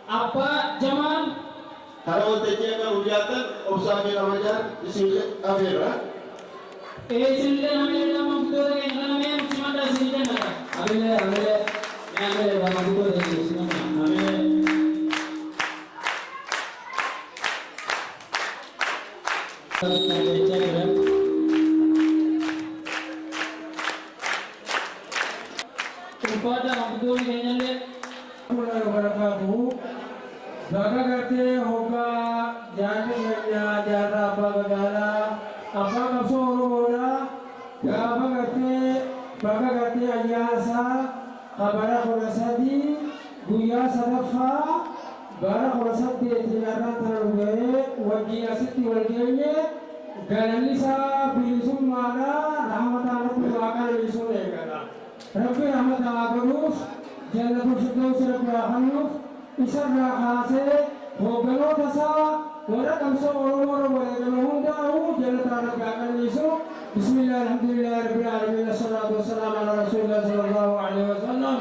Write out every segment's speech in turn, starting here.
Apa Jamal? Kalau tanya kan ujian, usaha kita macam sini apa? Sini kami dalam betul yang kami cuma dah sini kan? Ambil dalam betul yang sini ambil. Kepada betul yang ni. Baga करते होगा जाने में जारा बागा Zara apa kapsoro bola baga करते ayasa kabara korasadi guya sadafa bara korasadi tiara taruge wajia siti wajie galalisa bilisum mana rahmatan tuakan bilisum ekala rabbi rahmatan agunus jannatul firdaus rabbahanus isarra khase hogalo tasa wala kamso oro wala galahun da'u janatana gakan isu bismillah alhamdulillah rabbil alamin assalatu wassalamu ala rasulillah sallallahu alaihi wasallam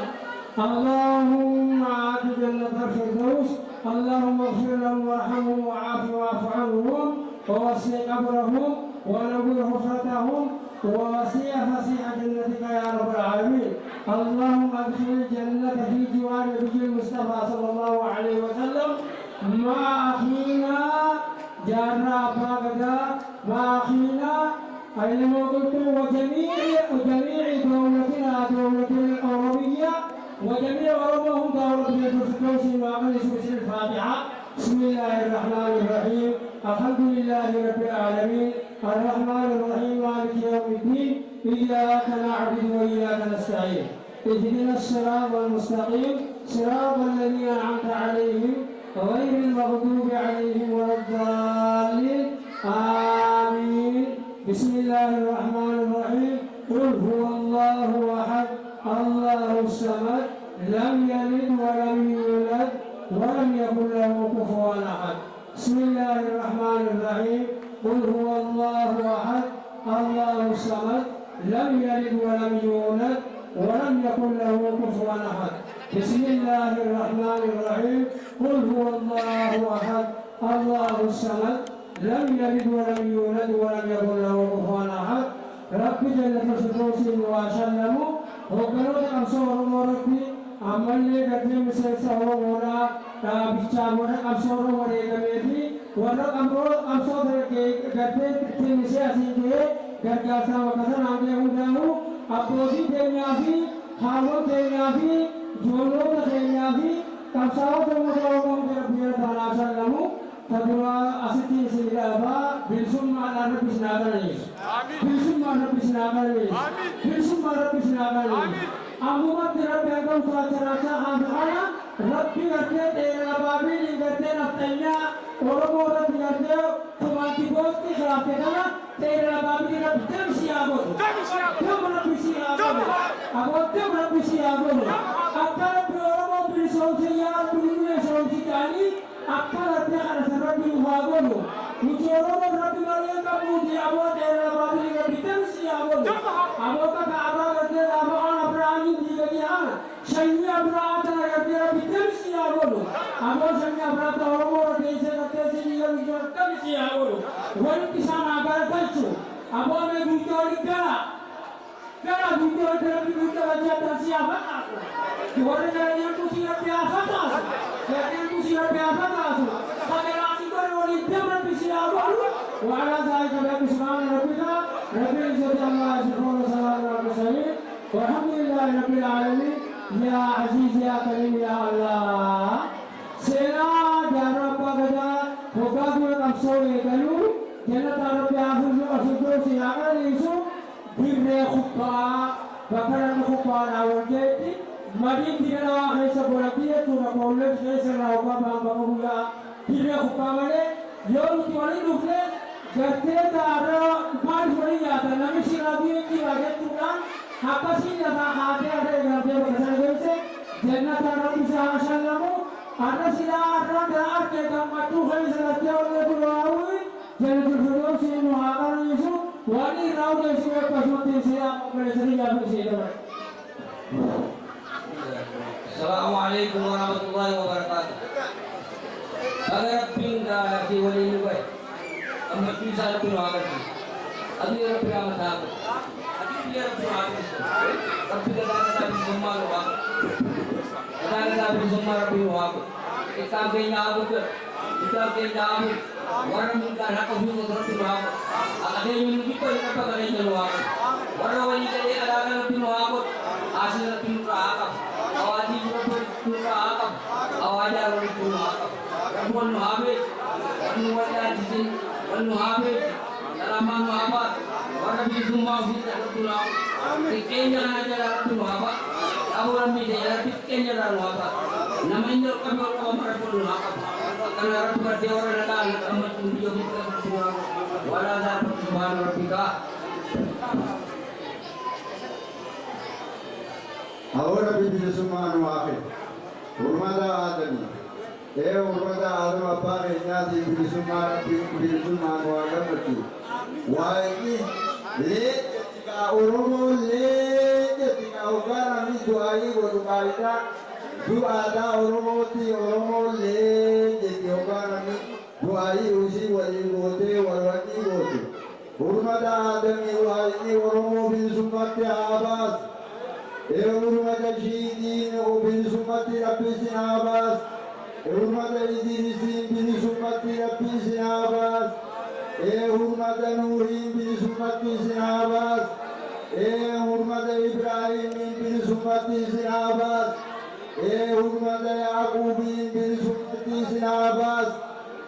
allahumma ati jannatul firdaus allahumma ighfir lahum warhamhum wa'afi wa'fu anhum wa wasi' qabrahum wa nawwir hufratahum ووسيع فسيح جنتك يا رب العالمين اللهم ادخل الجنة في جوار نبي المصطفى صلى الله عليه وسلم مع أخينا جارنا باغدا مع أخينا أينما قلت وجميع دولتنا دولة الأوروبية وجميع أوروبهم دولة الفردوس مع مجلس الفاتحة بسم الله الرحمن الرحيم الحمد لله رب العالمين الرحمن الرحيم مالك يوم الدين إياك نعبد وإياك نستعين اهدنا الصراط المستقيم صراط الذين أنعمت عليهم غير المغضوب عليهم ولا الضالين آمين بسم الله الرحمن الرحيم قل هو الله أحد الله الصمد لم يلد ولم يولد ولم يكن له كفوا أحد بسم الله الرحمن الرحيم قل هو الله أحد الله الصمد لم يلد ولم يولد ولم يكن له كفوا أحد بسم الله الرحمن الرحيم قل هو الله أحد الله الصمد لم يلد ولم يولد ولم يكن له كفوا أحد رب جل الفردوس وسلموا وقالوا أمسوا ربي amalnya katanya misalnya seorang orang bicara orang amsor orang kami orang amsor katanya misalnya sini kerja sama kata nanti yang tahu aposi ternyata hawa ternyata jono ternyata kamsau orang biar balasan kamu kedua asiti sini apa bilsum mana bisnagar ini bilsum mana bisnagar ini bilsum mana bisnagar ini Amumat Rabbi agam raja hamdana Rabbi garte tera babi ni garte naftanya orang garte tumati bos ki khilafte kana tera babi ni Rabbi tem siago tem Rabbi siago agam tem Rabbi siago akar orang beri solusi ya dunia solusi kali akar ada Rabbi huago Ujoro Rabbi Maria kamu di awal tera babi ni Rabbi tem siago awal kata abang garte abang Sanya berata ya bitem siago abo sanya berata orang desa kata sini yang jorkan siago wan kisana agar kalcu abo me gujori kala gujori aja dan siapa orang yang tu siap biasa tas yang tu siap biasa tas kamera sikor orang demam siago wala saya kepada Bismillah Rabbi Allah subhanahu wa ta'ala walhamdulillah rabbil alamin ya aziz ya karim ya Allah sena jarabba gada hogadu kamsore galu janata rabbi afudu siyaga isu birre khuppa bakara khuppa awjeti madin dina khaisa bolatiye tu na kolle khaisa rawa baba buga birre khuppa mane yom tiwali dufle garte dara bar hori yata nami shirabi ki wajh turan apa sih yang ada bersama saya jangan terlalu bisa asalamu ada silah ada kita matu hari selesai oleh bulawi jangan terlalu sih muhakkar itu wani rau desi pasmati siapa boleh sering apa sih Assalamualaikum warahmatullahi wabarakatuh. Agarapin ka si wali mo ba? Ang matisa na pinuhagan mo. Ano yung pinamatago? Ano yung pinamatago? Kapag nagkakatabi sa umaga, nagkakatabi sa umaga pinuhagan. Itagay niya ako ka. Itagay niya ako. Warang mong nakabunod ng pinuhagan. Akagay mo nung ito, ikapagay niya luhagan. Warang wali ka rin alaga ng pinuhagan. Asin na pinurahakap. Awadi juga pinurahakap. Awadi araw ng pinuhakap. Kabuan mo habit. Wanu wala disin. Wanu habit. Nalaman mo habat. Warang bisumawit na tulak. Tikenya na niya lang pinuhabat. Awalan mo niya, tikenya na luhabat. Namainyo kami ako marapon luhakap. Kanarap ka di orang nalang. Amat yung biyog ito sa pinuhabat. Wala dapat subahan rapika. Ahora bibili sumano akin. Urmada adami. Urmada adam apa kaya di bibili sumano agamati. Waiki le ketika urumo le ketika ugara mi doai bodu kaita. Du ada urumo le ketika ugara mi doai usi wali bote warwani bote. Urmada adami waiki urumo bibili sumati abas. Urmada Jidin bin Sumati Rabbi Sinabas. Urmada Idrisin bin Sumati Rabbi Sinabas. Urmada Nurin bin Sumati Sinabas. Urmada Ibrahim bin Sumati Sinabas. Urmada Yaqubin bin Sumati Sinabas.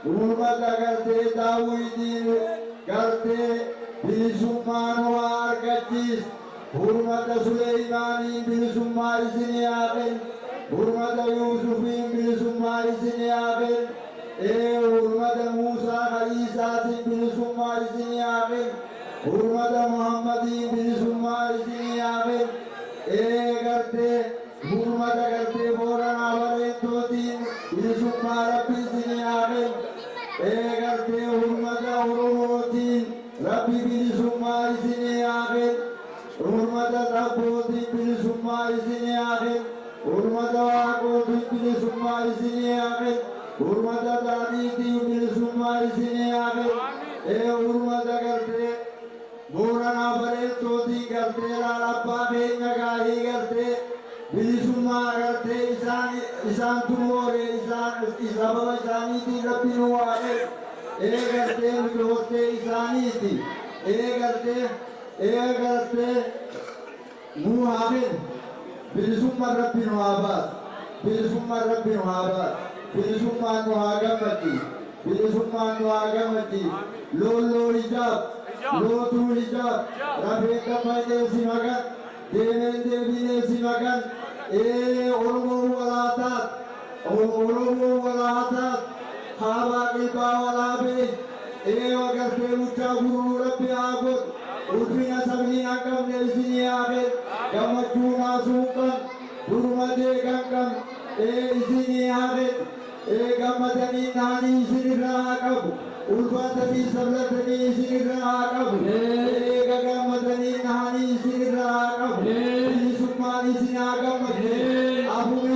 Urmada Garte Dawidin Garte bin Sumanwar Gachis. Hurmata Sulaimani bin Summa isini akin. Hurmata Yusufin bin Summa isini akin. Hurmata Musa Isa bin Summa isini akin. Hurmata Muhammadin bin Summa isini akin. Garte Hurmata Garte Borana Varentotin bin Summa Rabbi isini akin. Garte Hurmata Urumotin Rabbi bin Summa isini akin. Urmada Rabbi bin Summa isini akin. Urmada Waqoti bin Summa isini akin. Urmada Daditi bin Summa isini akin. Urmada Garte Borana Varetoti Garte Lalappa Nagahi Garte bin Summa Garte Isan Tumore Isababa Isaniti Rabbi Nuwahe Garte Mikrote Isaniti Garte Muhammad Bilisumma Rabbi Nuhabat Bilisumma Rabbi Nuhabat Bilisumma Nuhagamati Bilisumma Nuhagamati Lolo Hijab Lotu Hijab Rabbi Kamade Simagan Dene Devine Simagan Oromo Walatat Haba Kipa Walabe Garte Mucha Guru Rabbi Abud Udrina sabni akam nesini abe, gamajuna sukan, durmade gangkam, isini abe, gamadani nani isini rahakab, ulfatani sablatani isini rahakab, gamadani nani isini rahakab, ini sukmani isini agam, abu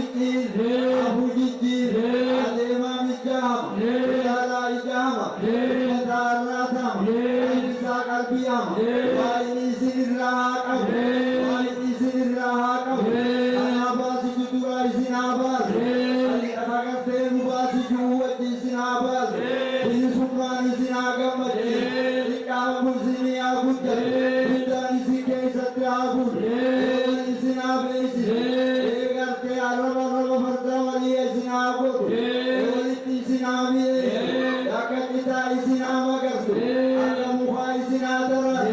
jijir, adema mijam, ala ijama, madarnatam, bisa kalbiam. Ini sinirahakab, ini sinirahakab. Ayabas itu juga isinabas. Agarte mubas itu buat isinabas. Ini semua isinagam mati. Ikamu sini aku jadi. Kita isi kesatria aku. Isinabe isin. Agarte araba pertama dia isinabu. Isinabe. Akan kita isinama kerja. Agam muka isinadara.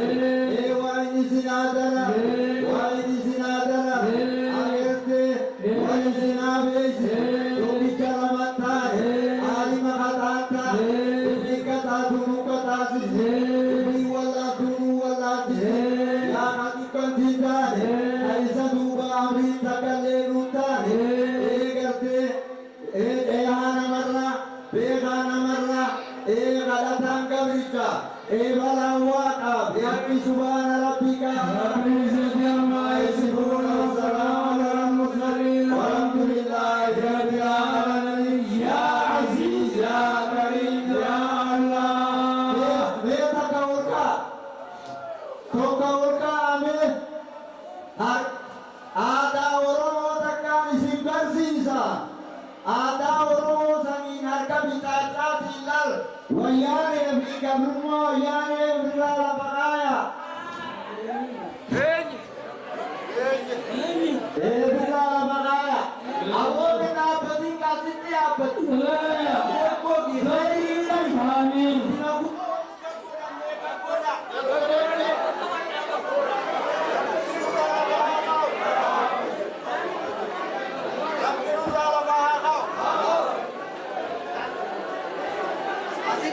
Wayyaanee fi gabrummaa wayyaanee ofirraa lafa kaaya. Ofirraa lafa kaaya. Awoonni dhaabbatiin kaasitti dhaabbatu. Tokkooki fayyadii Amiin. Así